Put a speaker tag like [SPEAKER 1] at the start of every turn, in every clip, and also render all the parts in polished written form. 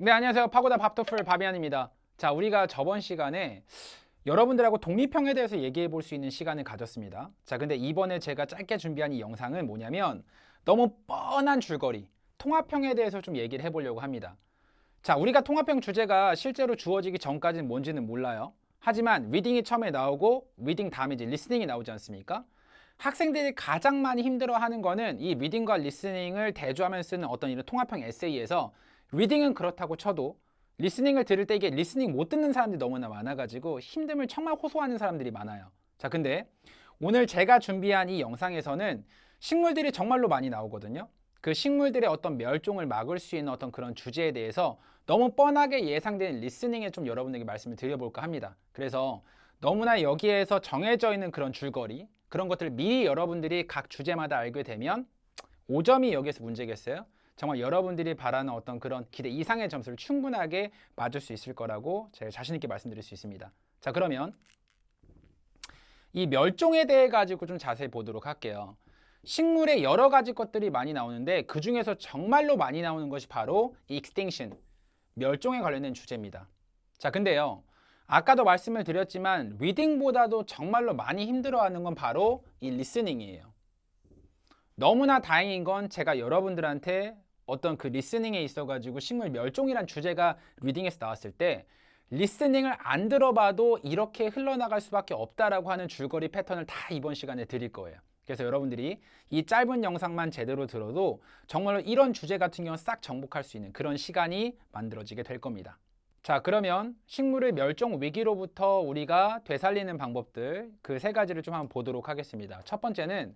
[SPEAKER 1] 네, 안녕하세요. 파고다 밥터풀 바비안입니다. 자, 우리가 저번 시간에 여러분들하고 독립형에 대해서 얘기해 볼 수 있는 시간을 가졌습니다. 자, 근데 이번에 제가 짧게 준비한 이 영상은 뭐냐면 너무 뻔한 줄거리, 통합형에 대해서 좀 얘기를 해보려고 합니다. 자, 우리가 통합형 주제가 실제로 주어지기 전까지는 뭔지는 몰라요. 하지만 리딩이 처음에 나오고 리딩 다음에 이제 리스닝이 나오지 않습니까? 학생들이 가장 많이 힘들어하는 거는 이 리딩과 리스닝을 대조하면서 쓰는 어떤 이런 통합형 에세이에서 리딩은 그렇다고 쳐도 리스닝을 들을 때 이게 리스닝 못 듣는 사람들이 너무나 많아가지고 힘듦을 정말 호소하는 사람들이 많아요. 자, 근데 오늘 제가 준비한 이 영상에서는 식물들이 정말로 많이 나오거든요. 그 식물들의 어떤 멸종을 막을 수 있는 어떤 그런 주제에 대해서 너무 뻔하게 예상되는 리스닝에 좀 여러분에게 말씀을 드려볼까 합니다. 그래서 너무나 여기에서 정해져 있는 그런 줄거리, 그런 것들을 미리 여러분들이 각 주제마다 알게 되면 5점이 여기에서 문제겠어요? 정말 여러분들이 바라는 어떤 그런 기대 이상의 점수를 충분하게 맞을 수 있을 거라고 제가 자신 있게 말씀드릴 수 있습니다. 자, 그러면 이 멸종에 대해 가지고 좀 자세히 보도록 할게요. 식물에 여러 가지 것들이 많이 나오는데 그 중에서 정말로 많이 나오는 것이 바로 extinction, 멸종에 관련된 주제입니다. 자, 근데요. 아까도 말씀을 드렸지만 리딩보다도 정말로 많이 힘들어하는 건 바로 이 리스닝이에요. 너무나 다행인 건 제가 여러분들한테 어떤 그 리스닝에 있어가지고 식물 멸종이란 주제가 리딩에서 나왔을 때 리스닝을 안 들어봐도 이렇게 흘러나갈 수밖에 없다라고 하는 줄거리 패턴을 다 이번 시간에 드릴 거예요. 그래서 여러분들이 이 짧은 영상만 제대로 들어도 정말로 이런 주제 같은 경우는 싹 정복할 수 있는 그런 시간이 만들어지게 될 겁니다. 자, 그러면 식물의 멸종 위기로부터 우리가 되살리는 방법들 그 세 가지를 좀 한번 보도록 하겠습니다. 첫 번째는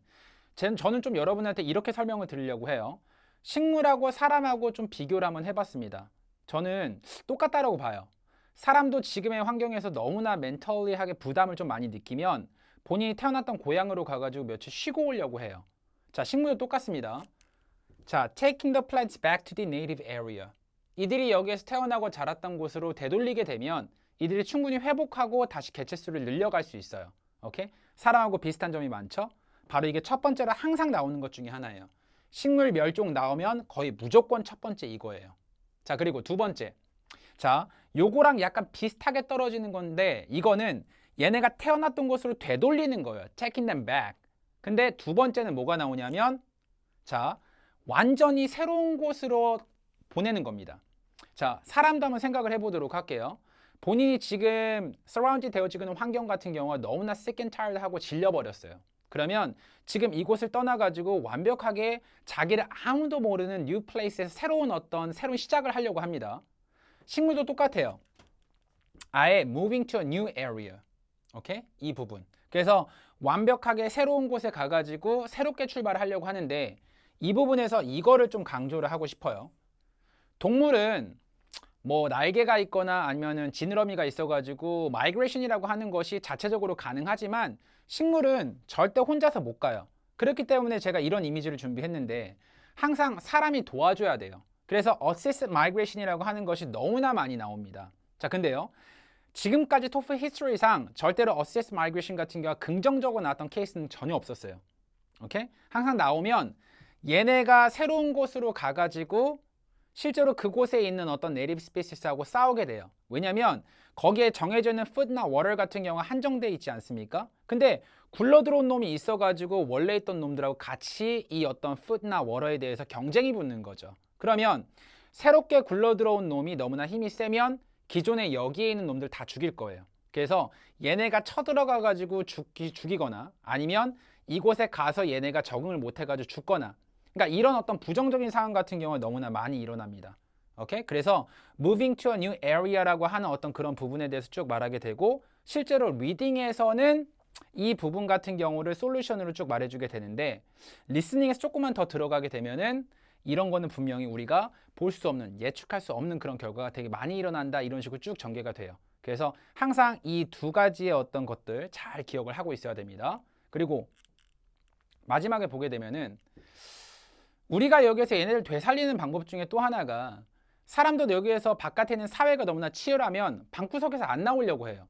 [SPEAKER 1] 저는 좀 여러분한테 이렇게 설명을 드리려고 해요. 식물하고 사람하고 좀 비교를 한번 해봤습니다. 저는 똑같다라고 봐요. 사람도 지금의 환경에서 너무나 멘털리하게 부담을 좀 많이 느끼면 본인이 태어났던 고향으로 가가지고 며칠 쉬고 오려고 해요. 자, 식물도 똑같습니다. 자, taking the plants back to the native area. 이들이 여기에서 태어나고 자랐던 곳으로 되돌리게 되면 이들이 충분히 회복하고 다시 개체수를 늘려갈 수 있어요. 오케이? 사람하고 비슷한 점이 많죠? 바로 이게 첫 번째로 항상 나오는 것 중에 하나예요. 식물 멸종 나오면 거의 무조건 첫 번째 이거예요. 자, 그리고 두 번째. 자, 요거랑 약간 비슷하게 떨어지는 건데 이거는 얘네가 태어났던 곳으로 되돌리는 거예요. Taking them back. 근데 두 번째는 뭐가 나오냐면 자, 완전히 새로운 곳으로 보내는 겁니다. 자, 사람도 한번 생각을 해보도록 할게요. 본인이 지금 서라운드 되어지고 있는 환경 같은 경우가 너무나 sick and tired 하고 질려버렸어요. 그러면 지금 이곳을 떠나가지고 완벽하게 자기를 아무도 모르는 new place에서 새로운 시작을 하려고 합니다. 식물도 똑같아요. 아예 moving to a new area. 오케이? 이 부분. 그래서 완벽하게 새로운 곳에 가가지고 새롭게 출발하려고 하는데 이 부분에서 이거를 좀 강조를 하고 싶어요. 동물은 뭐 날개가 있거나 아니면은 지느러미가 있어가지고 마이그레이션이라고 하는 것이 자체적으로 가능하지만 식물은 절대 혼자서 못 가요. 그렇기 때문에 제가 이런 이미지를 준비했는데 항상 사람이 도와줘야 돼요. 그래서 assist migration이라고 하는 것이 너무나 많이 나옵니다. 자, 근데요. 지금까지 토플 히스토리상 절대로 assist migration 같은 경우가 긍정적으로 나왔던 케이스는 전혀 없었어요. 오케이? 항상 나오면 얘네가 새로운 곳으로 가가지고 실제로 그곳에 있는 어떤 네이티브 스피시스하고 싸우게 돼요. 왜냐면 거기에 정해져 있는 푸드나 워터 같은 경우가 한정돼 있지 않습니까? 근데 굴러들어온 놈이 있어가지고 원래 있던 놈들하고 같이 이 어떤 푸드나 워터에 대해서 경쟁이 붙는 거죠. 그러면 새롭게 굴러들어온 놈이 너무나 힘이 세면 기존에 여기에 있는 놈들 다 죽일 거예요. 그래서 얘네가 쳐들어가가지고 죽이거나 아니면 이곳에 가서 얘네가 적응을 못해가지고 죽거나 그러니까 이런 어떤 부정적인 상황 같은 경우가 너무나 많이 일어납니다. 오케이? 그래서 moving to a new area라고 하는 어떤 그런 부분에 대해서 쭉 말하게 되고 실제로 리딩에서는 이 부분 같은 경우를 솔루션으로 쭉 말해주게 되는데 리스닝에서 조금만 더 들어가게 되면은 이런 거는 분명히 우리가 볼 수 없는 예측할 수 없는 그런 결과가 되게 많이 일어난다 이런 식으로 쭉 전개가 돼요. 그래서 항상 이 두 가지의 어떤 것들 잘 기억을 하고 있어야 됩니다. 그리고 마지막에 보게 되면은 우리가 여기에서 얘네를 되살리는 방법 중에 또 하나가 사람도 여기에서 바깥에 있는 사회가 너무나 치열하면 방구석에서 안 나오려고 해요.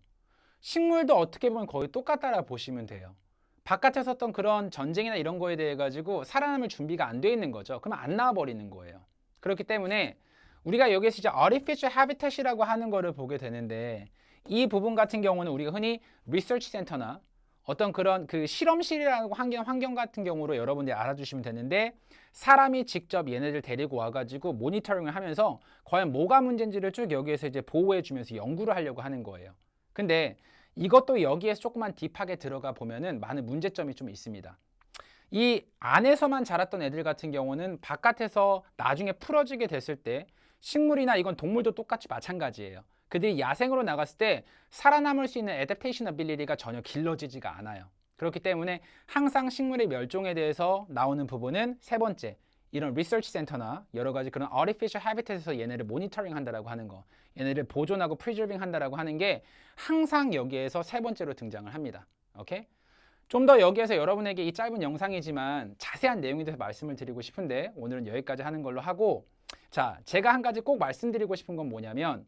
[SPEAKER 1] 식물도 어떻게 보면 거의 똑같다라 보시면 돼요. 바깥에서 어떤 그런 전쟁이나 이런 거에 대해 가지고 살아남을 준비가 안 돼 있는 거죠. 그러면 안 나와 버리는 거예요. 그렇기 때문에 우리가 여기서 이제 artificial habitat이라고 하는 거를 보게 되는데 이 부분 같은 경우는 우리가 흔히 리서치 센터나 어떤 그런 그 실험실이라는 환경 같은 경우로 여러분들이 알아주시면 되는데 사람이 직접 얘네들 데리고 와가지고 모니터링을 하면서 과연 뭐가 문제인지를 쭉 여기에서 이제 보호해주면서 연구를 하려고 하는 거예요. 근데 이것도 여기에서 조금만 딥하게 들어가 보면은 많은 문제점이 좀 있습니다. 이 안에서만 자랐던 애들 같은 경우는 바깥에서 나중에 풀어지게 됐을 때 식물이나 이건 동물도 똑같이 마찬가지예요. 그들이 야생으로 나갔을 때 살아남을 수 있는 애댑테이션 어빌리티가 전혀 길러지지가 않아요. 그렇기 때문에 항상 식물의 멸종에 대해서 나오는 부분은 세 번째, 이런 리서치 센터나 여러 가지 그런 artificial habitat에서 얘네를 모니터링 한다라고 하는 거, 얘네를 보존하고 프리저빙 한다라고 하는 게 항상 여기에서 세 번째로 등장을 합니다. 오케이? 좀 더 여기에서 여러분에게 이 짧은 영상이지만 자세한 내용에 대해서 말씀을 드리고 싶은데 오늘은 여기까지 하는 걸로 하고, 자, 제가 한 가지 꼭 말씀드리고 싶은 건 뭐냐면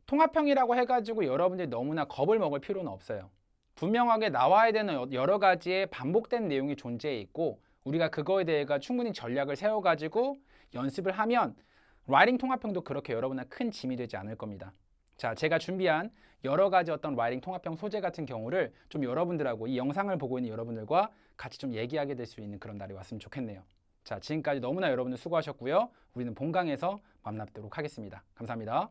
[SPEAKER 1] 통합형이라고 해가지고 여러분들이 너무나 겁을 먹을 필요는 없어요. 분명하게 나와야 되는 여러 가지의 반복된 내용이 존재해 있고 우리가 그거에 대해 충분히 전략을 세워가지고 연습을 하면 라이팅 통합형도 그렇게 여러분한테 큰 짐이 되지 않을 겁니다. 자, 제가 준비한 여러 가지 어떤 라이팅 통합형 소재 같은 경우를 좀 여러분들하고 이 영상을 보고 있는 여러분들과 같이 좀 얘기하게 될 수 있는 그런 날이 왔으면 좋겠네요. 자, 지금까지 너무나 여러분들 수고하셨고요. 우리는 본강에서 만나뵙도록 하겠습니다. 감사합니다.